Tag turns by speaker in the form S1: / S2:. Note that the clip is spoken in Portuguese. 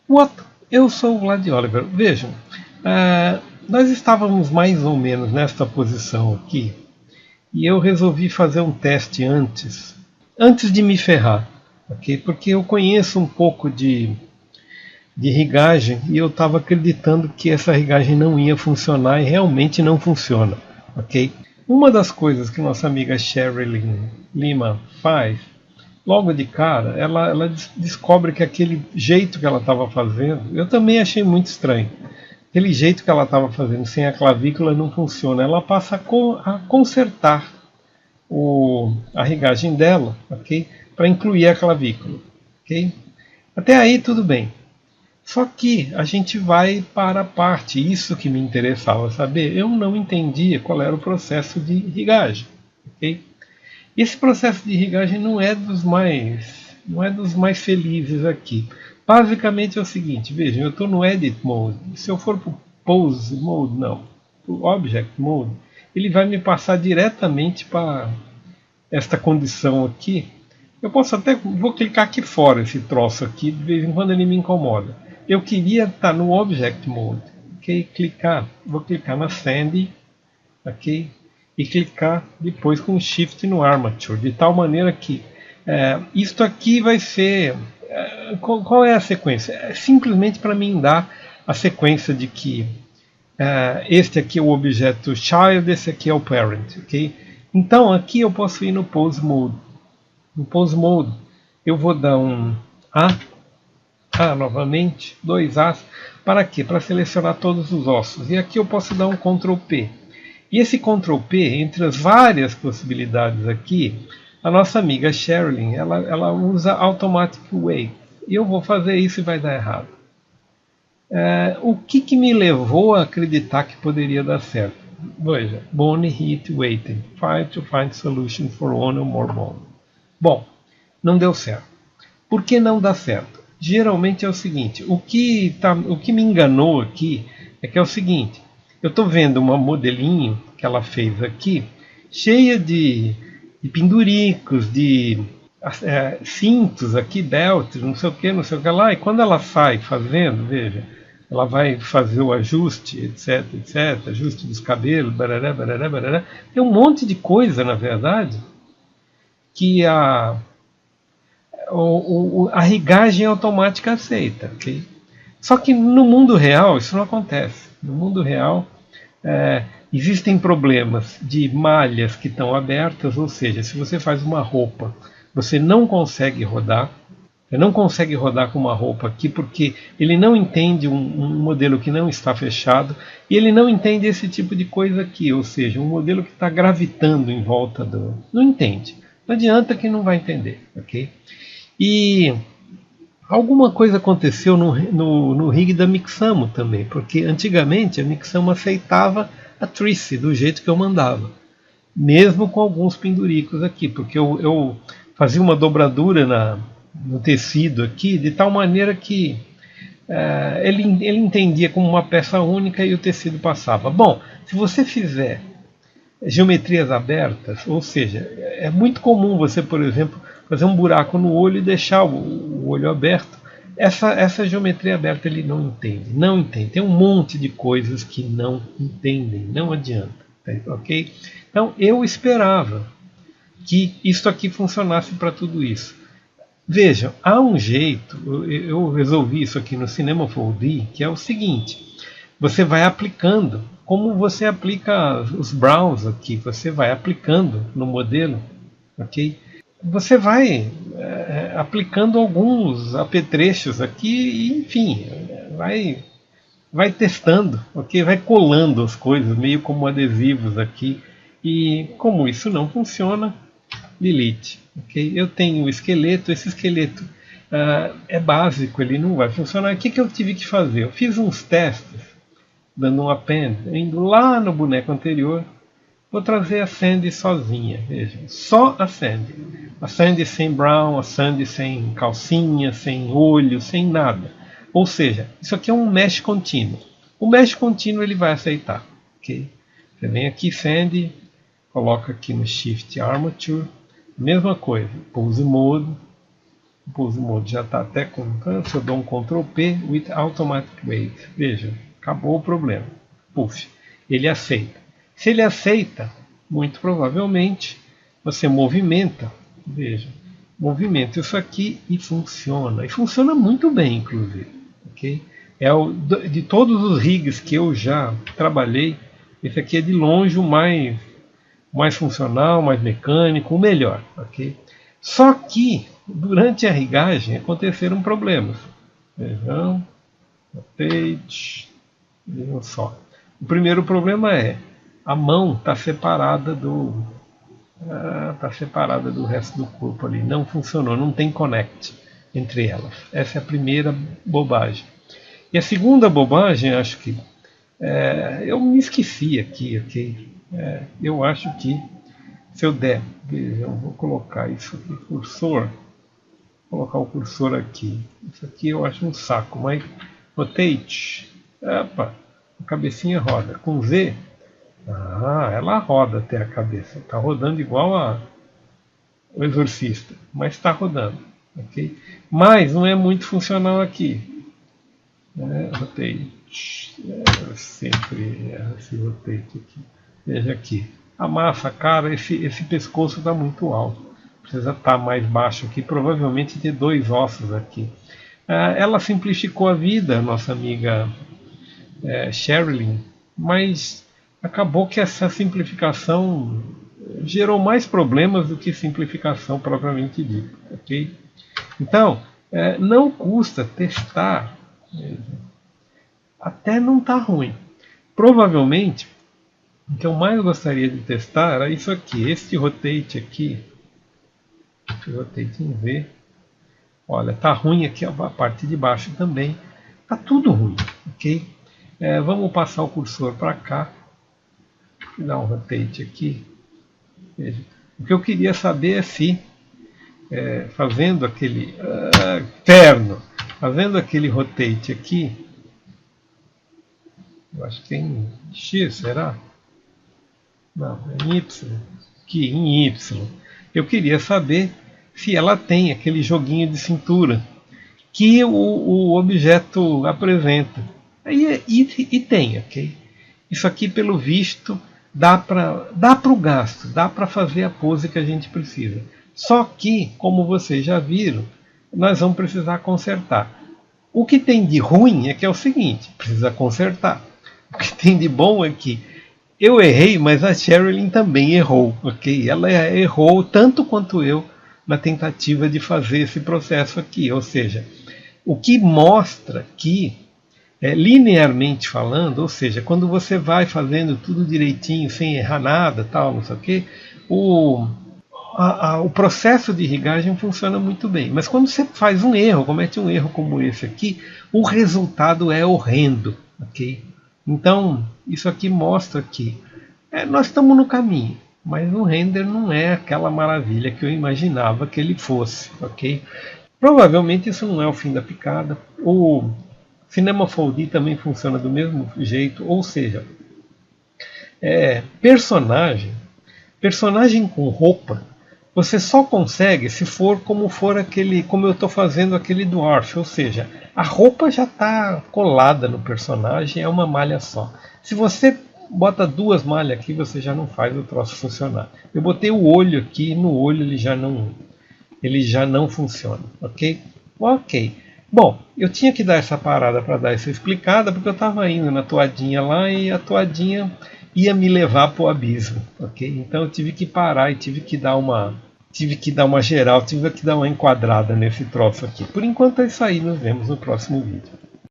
S1: What? Eu sou o Vlad Oliver. Vejam, nós estávamos mais ou menos nesta posição aqui e eu resolvi fazer um teste antes de me ferrar, ok? Porque eu conheço um pouco de rigagem e eu estava acreditando que essa rigagem não ia funcionar e realmente não funciona, ok? Uma das coisas que nossa amiga Sherilyn Lima faz, logo de cara, ela descobre que aquele jeito que ela estava fazendo, eu também achei muito estranho. Aquele jeito que ela estava fazendo sem a clavícula não funciona. Ela passa a consertar a rigagem dela, ok? Para incluir a clavícula, ok? Até aí tudo bem. Só que a gente vai para a parte, isso que me interessava saber, eu não entendia qual era o processo de rigagem, ok? Esse processo de irrigagem não é dos mais felizes aqui. Basicamente é o seguinte, vejam, eu estou no Edit Mode. Se eu for para o Pose Mode, não, para o Object Mode, ele vai me passar diretamente para esta condição aqui. Eu posso até, vou clicar aqui fora esse troço aqui, de vez em quando ele me incomoda. Eu queria estar no Object Mode, ok? Vou clicar na Sandy, ok? E clicar depois com Shift no Armature, de tal maneira que isto aqui vai ser... qual é a sequência? É simplesmente para mim dar a sequência de que este aqui é o objeto child, esse aqui é o parent, ok? Então aqui eu posso ir no Pose Mode. No Pose Mode eu vou dar um A novamente, dois As, para quê? Para selecionar todos os ossos. E aqui eu posso dar um Ctrl P. E esse Ctrl P, entre as várias possibilidades aqui, a nossa amiga Sherilyn, ela usa Automatic Weight. E eu vou fazer isso e vai dar errado. O que me levou a acreditar que poderia dar certo? Veja, Bone Heat Weighting. Try to find solution for one or more bone. Bom, não deu certo. Por que não dá certo? Geralmente é o seguinte, o que me enganou aqui é que é o seguinte, eu estou vendo uma modelinho que ela fez aqui, cheia de penduricos, de cintos aqui, belts, não sei o que lá, e quando ela sai fazendo, veja, ela vai fazer o ajuste, etc, etc, ajuste dos cabelos, barará, barará, barará. Tem um monte de coisa, na verdade, que a rigagem automática aceita, ok? Só que no mundo real isso não acontece. No mundo real existem problemas de malhas que estão abertas, ou seja, se você faz uma roupa, você não consegue rodar. Você não consegue rodar com uma roupa aqui porque ele não entende um modelo que não está fechado e ele não entende esse tipo de coisa aqui, ou seja, um modelo que está gravitando em volta do... Não entende. Não adianta que não vai entender, ok? E alguma coisa aconteceu no rig da Mixamo também, porque antigamente a Mixamo aceitava a Trice do jeito que eu mandava, mesmo com alguns penduricos aqui, porque eu fazia uma dobradura no tecido aqui, de tal maneira que ele entendia como uma peça única e o tecido passava. Bom, se você fizer geometrias abertas, ou seja, é muito comum você, por exemplo, fazer um buraco no olho e deixar o olho aberto. Essa geometria aberta ele não entende. Tem um monte de coisas que não entendem, não adianta, ok? Então eu esperava que isso aqui funcionasse para tudo isso. Vejam, há um jeito, eu resolvi isso aqui no Cinema 4D, que é o seguinte, você vai aplicando, como você aplica os browns aqui, você vai aplicando no modelo, ok? Você vai aplicando alguns apetrechos aqui e, enfim, vai testando, ok? Vai colando as coisas, meio como adesivos aqui, e como isso não funciona, delete. Okay? Eu tenho o esqueleto, esse esqueleto é básico, ele não vai funcionar. O que eu tive que fazer? Eu fiz uns testes, dando um append, indo lá no boneco anterior, vou trazer a Sandy sozinha, vejam, só a Sandy. A Sandy sem brown, a Sandy sem calcinha, sem olho, sem nada. Ou seja, isso aqui é um mesh contínuo. O mesh contínuo ele vai aceitar. Okay? Você vem aqui, Sandy, coloca aqui no Shift Armature, mesma coisa, Pose Mode, O Pose Mode já está até com se eu dou um Ctrl P with Automatic Wave. Veja, acabou o problema. Puf, ele aceita. Se ele aceita, muito provavelmente você movimenta. Veja, movimenta isso aqui e funciona. E funciona muito bem, inclusive. Okay? De todos os rigs que eu já trabalhei, esse aqui é de longe o mais funcional, mais mecânico, o melhor. Okay? Só que durante a rigagem aconteceram problemas. Vejam, rotate, vejam só. O primeiro problema é a mão está separada do resto do corpo ali. Não funcionou, não tem connect entre elas. Essa é a primeira bobagem. E a segunda bobagem, acho que eu me esqueci aqui, ok? Eu acho que se eu der, eu vou colocar isso aqui, cursor, vou colocar o cursor aqui. Isso aqui eu acho um saco, mas rotate, opa, a cabecinha roda. Com Z, ela roda até a cabeça, está rodando igual o Exorcista, mas está rodando, ok? Mas não é muito funcional aqui. Rotate, sempre esse rotate aqui. Veja aqui, a massa, cara, esse pescoço está muito alto, precisa estar mais baixo aqui, provavelmente ter dois ossos aqui. Ela simplificou a vida, nossa amiga Sherilyn, mas acabou que essa simplificação gerou mais problemas do que simplificação propriamente dita, ok? Então, não custa testar, até não está ruim. Provavelmente, o que eu mais gostaria de testar era isso aqui, este rotate aqui, esse rotate em V. Olha, está ruim aqui a parte de baixo também, está tudo ruim, ok? Vamos passar o cursor para cá, dar um rotate aqui. Veja, o que eu queria saber é se, fazendo aquele fazendo aquele rotate aqui, eu acho que é em X, será? Não, é em Y. Aqui, em Y. Eu queria saber se ela tem aquele joguinho de cintura que o objeto apresenta. E tem, ok? Isso aqui, pelo visto, dá para o gasto, dá para fazer a pose que a gente precisa. Só que, como vocês já viram, nós vamos precisar consertar. O que tem de ruim é que é o seguinte, precisa consertar. O que tem de bom é que eu errei, mas a Sherilyn também errou, ok? Ela errou tanto quanto eu na tentativa de fazer esse processo aqui. Ou seja, o que mostra que, linearmente falando, ou seja, quando você vai fazendo tudo direitinho, sem errar nada, tal, não sei o quê, o processo de irrigagem funciona muito bem. Mas quando você faz um erro, comete um erro como esse aqui, o resultado é horrendo, ok? Então, isso aqui mostra que nós estamos no caminho, mas o render não é aquela maravilha que eu imaginava que ele fosse, ok? Provavelmente isso não é o fim da picada. O Cinema 4D também funciona do mesmo jeito, ou seja, personagem com roupa, você só consegue se for como eu estou fazendo aquele Dwarf, ou seja, a roupa já está colada no personagem, é uma malha só. Se você bota duas malhas aqui, você já não faz o troço funcionar. Eu botei o olho aqui, no olho ele já não funciona, ok? Ok. Bom, eu tinha que dar essa parada para dar essa explicada, porque eu estava indo na toadinha lá e a toadinha ia me levar para o abismo, ok? Então eu tive que parar e tive que dar uma geral, tive que dar uma enquadrada nesse troço aqui. Por enquanto é isso aí, nos vemos no próximo vídeo.